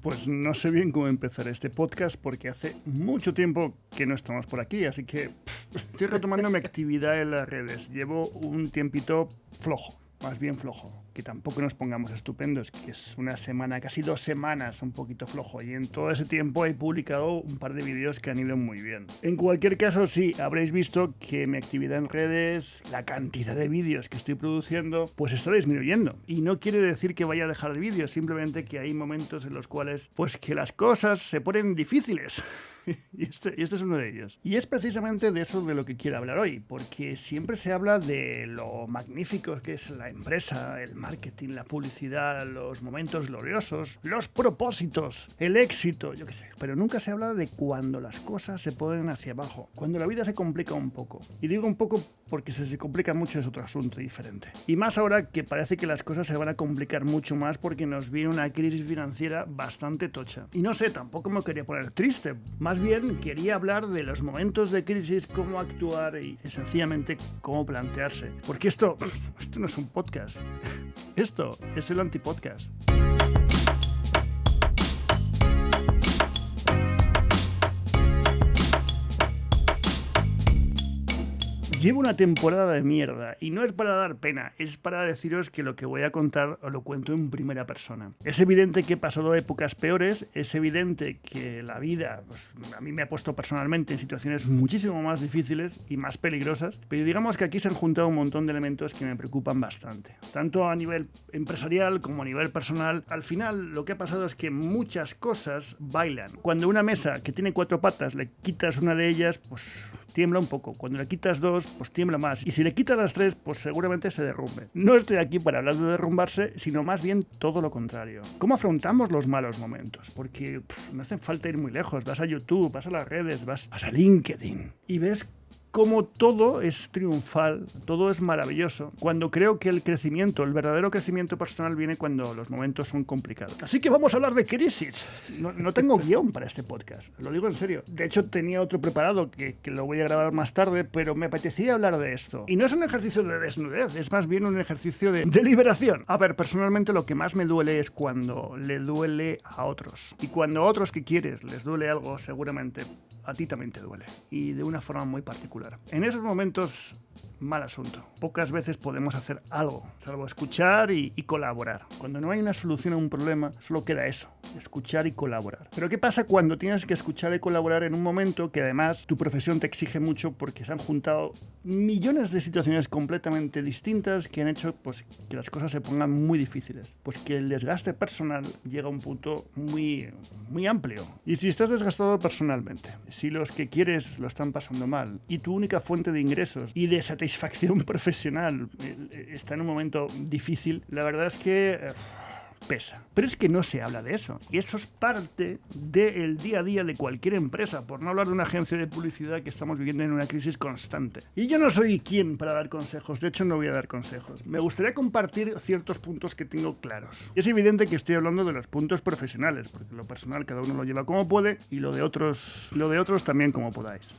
Pues no sé bien cómo empezar este podcast porque hace mucho tiempo que no estamos por aquí, así que estoy retomando mi actividad en las redes. Llevo un tiempito flojo, más bien flojo. Que tampoco nos pongamos estupendos, que es una semana, casi 2 semanas, un poquito flojo. Y en todo ese tiempo he publicado un par de vídeos que han ido muy bien. En cualquier caso, sí, habréis visto que mi actividad en redes, la cantidad de vídeos que estoy produciendo, pues está disminuyendo. Y no quiere decir que vaya a dejar de vídeos, simplemente que hay momentos en los cuales, pues que las cosas se ponen difíciles. Y este es uno de ellos. Y es precisamente de eso de lo que quiero hablar hoy, porque siempre se habla de lo magnífico que es la empresa, el marketing, la publicidad, los momentos gloriosos, los propósitos, el éxito, yo qué sé. Pero nunca se habla de cuando las cosas se ponen hacia abajo, cuando la vida se complica un poco. Y digo un poco porque si se complica mucho es otro asunto diferente. Y más ahora que parece que las cosas se van a complicar mucho más porque nos viene una crisis financiera bastante tocha. Y no sé, tampoco me quería poner triste. Más bien quería hablar de los momentos de crisis, cómo actuar y sencillamente cómo plantearse. Porque esto no es un podcast. Esto es el antipodcast. Llevo una temporada de mierda y no es para dar pena, es para deciros que lo que voy a contar os lo cuento en primera persona. Es evidente que he pasado épocas peores, es evidente que la vida pues, a mí me ha puesto personalmente en situaciones muchísimo más difíciles y más peligrosas, pero digamos que aquí se han juntado un montón de elementos que me preocupan bastante. Tanto a nivel empresarial como a nivel personal, al final lo que ha pasado es que muchas cosas bailan. Cuando una mesa que tiene 4 patas le quitas una de ellas, pues tiembla un poco. Cuando le quitas 2, pues tiembla más. Y si le quitas las 3, pues seguramente se derrumbe. No estoy aquí para hablar de derrumbarse, sino más bien todo lo contrario. ¿Cómo afrontamos los malos momentos? Porque no hace falta ir muy lejos. Vas a YouTube, vas a las redes, vas a LinkedIn y ves como todo es triunfal, todo es maravilloso, cuando creo que el crecimiento, el verdadero crecimiento personal viene cuando los momentos son complicados. Así que vamos a hablar de crisis. No tengo guión para este podcast, lo digo en serio. De hecho, tenía otro preparado que lo voy a grabar más tarde, pero me apetecía hablar de esto. Y no es un ejercicio de desnudez, es más bien un ejercicio de liberación. A ver, personalmente lo que más me duele es cuando le duele a otros. Y cuando a otros que quieres les duele algo, seguramente a ti también te duele. Y de una forma muy particular. En esos momentos, mal asunto. Pocas veces podemos hacer algo, salvo escuchar y colaborar. Cuando no hay una solución a un problema, solo queda eso, escuchar y colaborar. Pero ¿qué pasa cuando tienes que escuchar y colaborar en un momento que además tu profesión te exige mucho porque se han juntado millones de situaciones completamente distintas que han hecho pues, que las cosas se pongan muy difíciles? Pues que el desgaste personal llega a un punto muy amplio. Y si estás desgastado personalmente, si los que quieres lo están pasando mal y tu única fuente de ingresos y de satisfacción profesional está en un momento difícil, la verdad es que pesa. Pero es que no se habla de eso. Y eso es parte del día a día de cualquier empresa, por no hablar de una agencia de publicidad que estamos viviendo en una crisis constante. Y yo no soy quien para dar consejos, de hecho no voy a dar consejos. Me gustaría compartir ciertos puntos que tengo claros. Es evidente que estoy hablando de los puntos profesionales, porque lo personal cada uno lo lleva como puede y lo de otros también como podáis.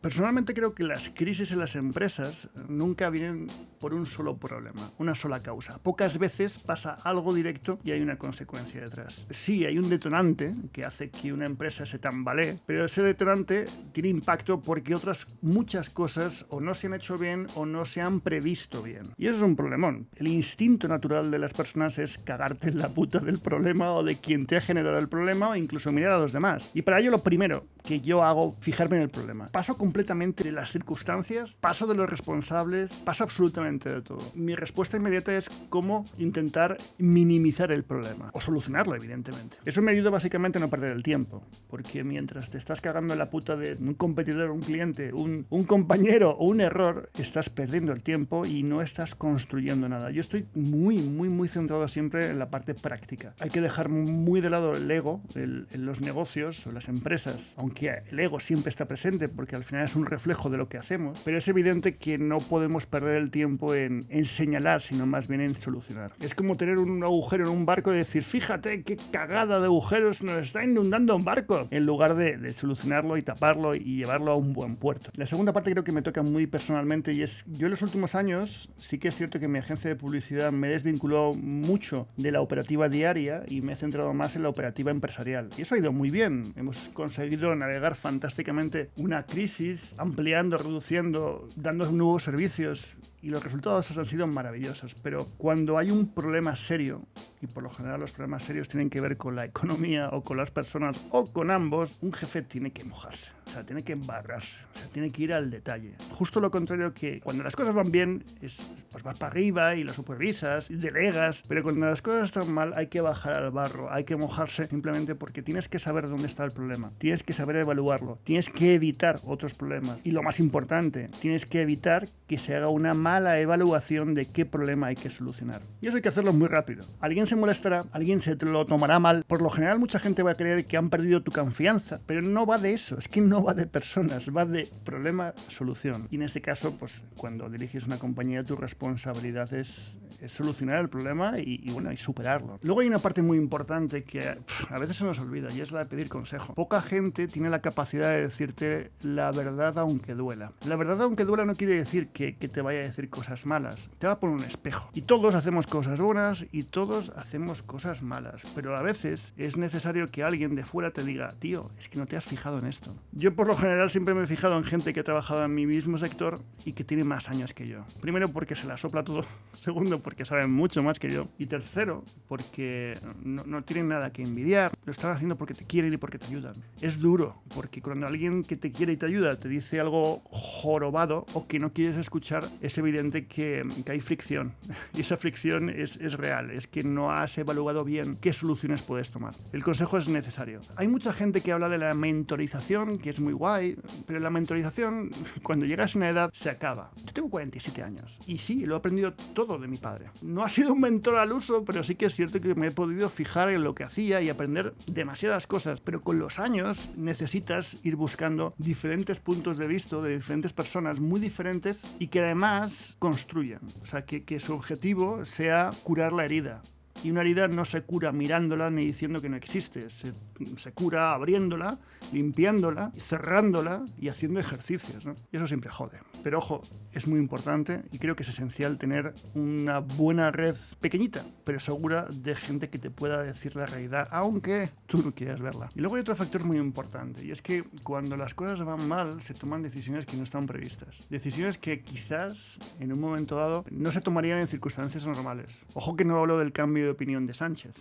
Personalmente creo que las crisis en las empresas nunca vienen por un solo problema, una sola causa. Pocas veces pasa algo directo y hay una consecuencia detrás. Sí, hay un detonante que hace que una empresa se tambalee, pero ese detonante tiene impacto porque otras muchas cosas o no se han hecho bien o no se han previsto bien. Y eso es un problemón. El instinto natural de las personas es cagarte en la puta del problema o de quien te ha generado el problema o incluso mirar a los demás. Y para ello lo primero que yo hago, fijarme en el problema. Paso completamente de las circunstancias, paso de los responsables, paso absolutamente de todo. Mi respuesta inmediata es cómo intentar minimizar el problema o solucionarlo, evidentemente. Eso me ayuda básicamente a no perder el tiempo, porque mientras te estás cagando en la puta de un competidor, un cliente, un compañero o un error, estás perdiendo el tiempo y no estás construyendo nada. Yo estoy muy centrado siempre en la parte práctica. Hay que dejar muy de lado el ego en los negocios o las empresas, aunque el ego siempre está presente porque al final general es un reflejo de lo que hacemos, pero es evidente que no podemos perder el tiempo en señalar, sino más bien en solucionar. Es como tener un agujero en un barco y decir, fíjate qué cagada de agujeros nos está inundando un barco, en lugar de solucionarlo y taparlo y llevarlo a un buen puerto. La segunda parte creo que me toca muy personalmente, y es, yo en los últimos años sí que es cierto que mi agencia de publicidad me desvinculó mucho de la operativa diaria y me he centrado más en la operativa empresarial. Y eso ha ido muy bien. Hemos conseguido navegar fantásticamente una crisis, ampliando, reduciendo, dando nuevos servicios, y los resultados han sido maravillosos. Pero cuando hay un problema serio, y por lo general los problemas serios tienen que ver con la economía o con las personas o con ambos, un jefe tiene que mojarse, o sea, tiene que embarrarse, o sea, tiene que ir al detalle. Justo lo contrario, que cuando las cosas van bien, pues vas para arriba y lo supervisas, y delegas, pero cuando las cosas están mal hay que bajar al barro, hay que mojarse simplemente porque tienes que saber dónde está el problema, tienes que saber evaluarlo, tienes que evitar otros problemas, y lo más importante, tienes que evitar que se haga una mala evaluación de qué problema hay que solucionar. Y eso hay que hacerlo muy rápido. Alguien se molestará, alguien se lo tomará mal. Por lo general mucha gente va a creer que han perdido tu confianza, pero no va de eso, es que no va de personas, va de problema-solución. Y en este caso, pues cuando diriges una compañía, tu responsabilidad es solucionar el problema y superarlo. Luego hay una parte muy importante que a veces se nos olvida, y es la de pedir consejo. Poca gente tiene la capacidad de decirte la verdad aunque duela. La verdad aunque duela no quiere decir que te vaya a decir cosas malas. Te va a poner un espejo. Y todos hacemos cosas buenas y todos hacemos cosas malas. Pero a veces es necesario que alguien de fuera te diga, tío, es que no te has fijado en esto. Yo por lo general siempre me he fijado en gente que ha trabajado en mi mismo sector y que tiene más años que yo. Primero porque se la sopla todo. Segundo porque saben mucho más que yo. Y tercero porque no tienen nada que envidiar. Lo están haciendo porque te quieren y porque te ayudan. Es duro porque cuando alguien que te quiere y te ayuda te dice algo jorobado o que no quieres escuchar, es evidente que hay fricción. Y esa fricción es real. Es que no has evaluado bien qué soluciones puedes tomar. El consejo es necesario. Hay mucha gente que habla de la mentorización, que es muy guay, pero la mentorización, cuando llegas a una edad, se acaba. Yo tengo 47 años y sí, lo he aprendido todo de mi padre. No ha sido un mentor al uso, pero sí que es cierto que me he podido fijar en lo que hacía y aprender demasiadas cosas. Pero con los años necesitas ir buscando diferentes puntos de vista de diferentes personas muy diferentes y que además construyan. O sea, que su objetivo sea curar la herida. Y una herida no se cura mirándola ni diciendo que no existe. Se cura abriéndola, limpiándola, cerrándola y haciendo ejercicios, ¿no? Y eso siempre jode. Pero ojo, es muy importante y creo que es esencial tener una buena red pequeñita, pero segura, de gente que te pueda decir la realidad, aunque tú no quieras verla. Y luego hay otro factor muy importante, y es que cuando las cosas van mal, se toman decisiones que no están previstas. Decisiones que quizás en un momento dado no se tomarían en circunstancias normales. Ojo que no hablo del cambio de opinión de Sánchez.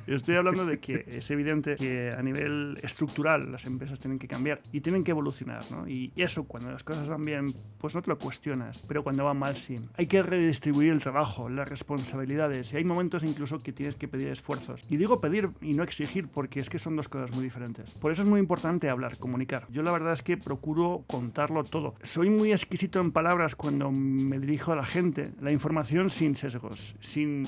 Estoy hablando de que es evidente que a nivel estructural las empresas tienen que cambiar y tienen que evolucionar, ¿no? Y eso, cuando las cosas van bien, pues no te lo cuestionas, pero cuando van mal, sí. Hay que redistribuir el trabajo, las responsabilidades, y hay momentos incluso que tienes que pedir esfuerzos. Y digo pedir y no exigir, porque es que son dos cosas muy diferentes. Por eso es muy importante hablar, comunicar. Yo la verdad es que procuro contarlo todo. Soy muy exquisito en palabras cuando me dirijo a la gente. La información sin sesgos, sin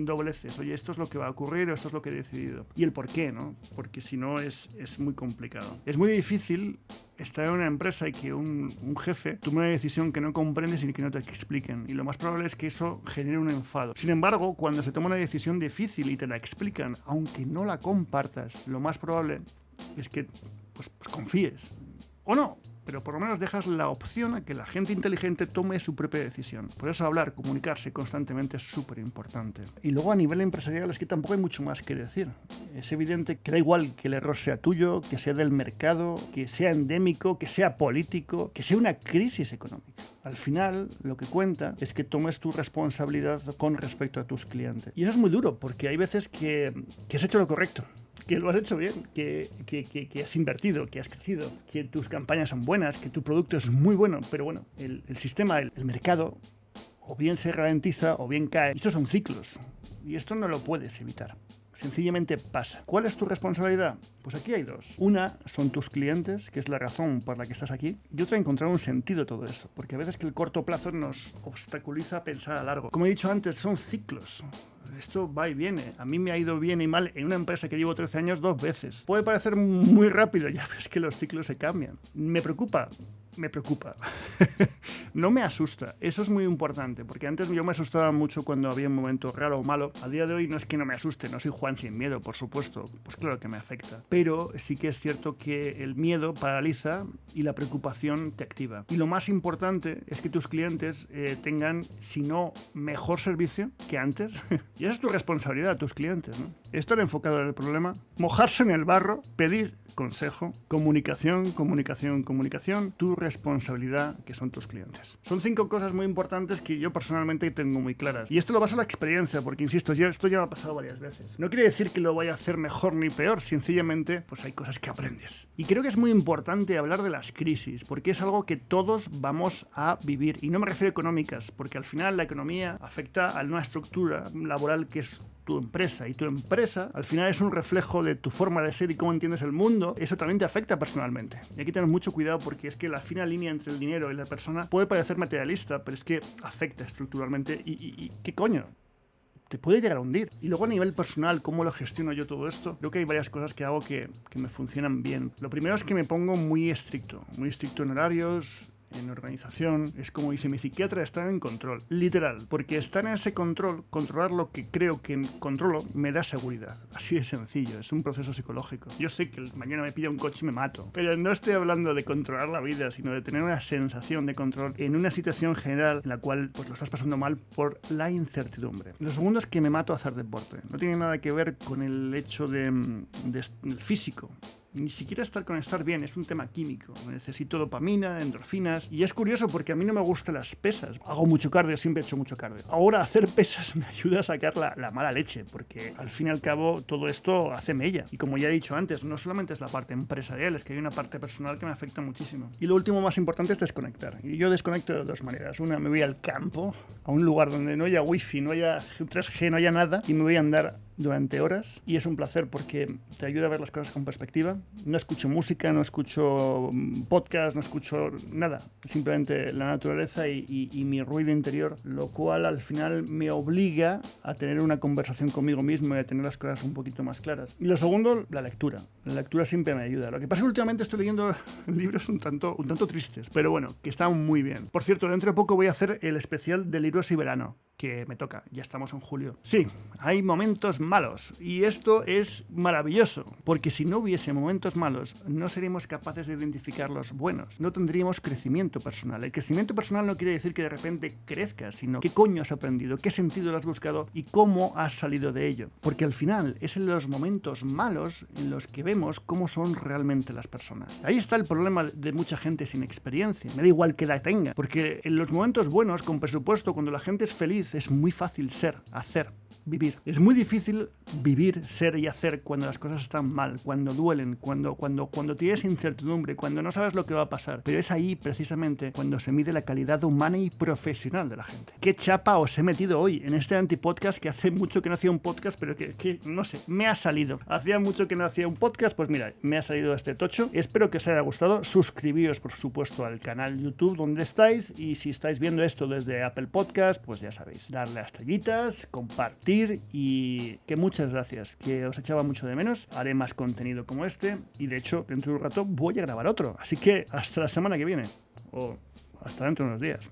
dobleces. Oye, esto es lo que va a ocurrir o esto es lo que he decidido. Y el por qué, ¿no? Porque si no es muy complicado. Es muy difícil estar en una empresa y que un jefe tome una decisión que no comprendes y que no te expliquen. Y lo más probable es que eso genere un enfado. Sin embargo, cuando se toma una decisión difícil y te la explican, aunque no la compartas, lo más probable es que pues confíes. O no, pero por lo menos dejas la opción a que la gente inteligente tome su propia decisión. Por eso hablar, comunicarse constantemente es súper importante. Y luego a nivel empresarial es que tampoco hay mucho más que decir. Es evidente que da igual que el error sea tuyo, que sea del mercado, que sea endémico, que sea político, que sea una crisis económica. Al final, lo que cuenta es que tomes tu responsabilidad con respecto a tus clientes. Y eso es muy duro, porque hay veces que has hecho lo correcto, que lo has hecho bien, que has invertido, que has crecido, que tus campañas son buenas, que tu producto es muy bueno, pero bueno, el sistema, el mercado, o bien se ralentiza o bien cae. Estos son ciclos y esto no lo puedes evitar. Sencillamente pasa. ¿Cuál es tu responsabilidad? Pues aquí hay dos. Una son tus clientes, que es la razón por la que estás aquí, y otra encontrar un sentido a todo esto, porque a veces que el corto plazo nos obstaculiza a pensar a largo. Como he dicho antes, son ciclos. Esto va y viene. A mí me ha ido bien y mal en una empresa que llevo 13 años 2 veces. Puede parecer muy rápido, ya ves que los ciclos se cambian. ¿Me preocupa? me preocupa. No me asusta. Eso es muy importante, porque antes yo me asustaba mucho cuando había un momento raro o malo. A día de hoy no es que no me asuste, no soy Juan sin miedo, por supuesto. Pues claro que me afecta. Pero sí que es cierto que el miedo paraliza y la preocupación te activa. Y lo más importante es que tus clientes tengan, si no, mejor servicio que antes. Y esa es tu responsabilidad, tus clientes, ¿no? Estar enfocado en el problema, mojarse en el barro, pedir consejo, comunicación, tu responsabilidad, que son tus clientes. Son 5 cosas muy importantes que yo personalmente tengo muy claras. Y esto lo baso en la experiencia, porque insisto, esto ya me ha pasado varias veces. No quiere decir que lo vaya a hacer mejor ni peor, sencillamente pues hay cosas que aprendes. Y creo que es muy importante hablar de las crisis, porque es algo que todos vamos a vivir. Y no me refiero a económicas, porque al final la economía afecta a una estructura laboral que es tu empresa, y tu empresa al final es un reflejo de tu forma de ser y cómo entiendes el mundo. Eso también te afecta personalmente. Y hay que tener mucho cuidado, porque es que la fina línea entre el dinero y la persona puede parecer materialista, pero es que afecta estructuralmente y ¿qué coño? Te puede llegar a hundir. Y luego a nivel personal, ¿cómo lo gestiono yo todo esto? Creo que hay varias cosas que hago que me funcionan bien. Lo primero es que me pongo muy estricto en horarios, en organización. Es como dice mi psiquiatra, estar en control, literal, porque estar en ese control, controlar lo que creo que controlo, me da seguridad. Así de sencillo, es un proceso psicológico. Yo sé que mañana me pilla un coche y me mato, pero no estoy hablando de controlar la vida, sino de tener una sensación de control en una situación general en la cual pues lo estás pasando mal por la incertidumbre. Lo segundo es que me mato a hacer deporte. No tiene nada que ver con el hecho del físico. Ni siquiera estar bien, es un tema químico. Necesito dopamina, endorfinas. Y es curioso porque a mí no me gustan las pesas. Hago mucho cardio, siempre he hecho mucho cardio. Ahora hacer pesas me ayuda a sacar la mala leche, porque al fin y al cabo todo esto hace mella. Y como ya he dicho antes, no solamente es la parte empresarial, es que hay una parte personal que me afecta muchísimo. Y lo último más importante es desconectar. Y yo desconecto de 2 maneras. Una, me voy al campo, a un lugar donde no haya wifi, no haya 3G, no haya nada, y me voy a andar durante horas, y es un placer porque te ayuda a ver las cosas con perspectiva. No escucho música, no escucho podcast, no escucho nada, simplemente la naturaleza y mi ruido interior, lo cual al final me obliga a tener una conversación conmigo mismo y a tener las cosas un poquito más claras. Y lo segundo, la lectura. La lectura siempre me ayuda. Lo que pasa es que últimamente estoy leyendo libros un tanto tristes, pero bueno, que están muy bien. Por cierto, dentro de poco voy a hacer el especial de libros y verano, que me toca, ya estamos en julio. Sí, hay momentos malos, y esto es maravilloso, porque si no hubiese momentos malos, no seríamos capaces de identificar los buenos, no tendríamos crecimiento personal. El crecimiento personal no quiere decir que de repente crezcas, sino qué coño has aprendido, qué sentido lo has buscado y cómo has salido de ello. Porque al final es en los momentos malos en los que vemos cómo son realmente las personas. Ahí está el problema de mucha gente sin experiencia, me da igual que la tenga, porque en los momentos buenos, con presupuesto, cuando la gente es feliz, es muy fácil ser, hacer, vivir. Es muy difícil vivir, ser y hacer cuando las cosas están mal, cuando duelen, cuando tienes incertidumbre, cuando no sabes lo que va a pasar. Pero es ahí precisamente cuando se mide la calidad humana y profesional de la gente. ¿Qué chapa os he metido hoy en este antipodcast, que hace mucho que no hacía un podcast, pero que no sé, me ha salido? Hacía mucho que no hacía un podcast, pues mira, me ha salido este tocho. Espero que os haya gustado. Suscribíos, por supuesto, al canal YouTube donde estáis, y si estáis viendo esto desde Apple Podcast, pues ya sabéis, darle a estrellitas, compartir, y que muchas gracias, que os echaba mucho de menos. Haré más contenido como este, y de hecho dentro de un rato voy a grabar otro, así que hasta la semana que viene, o hasta dentro de unos días.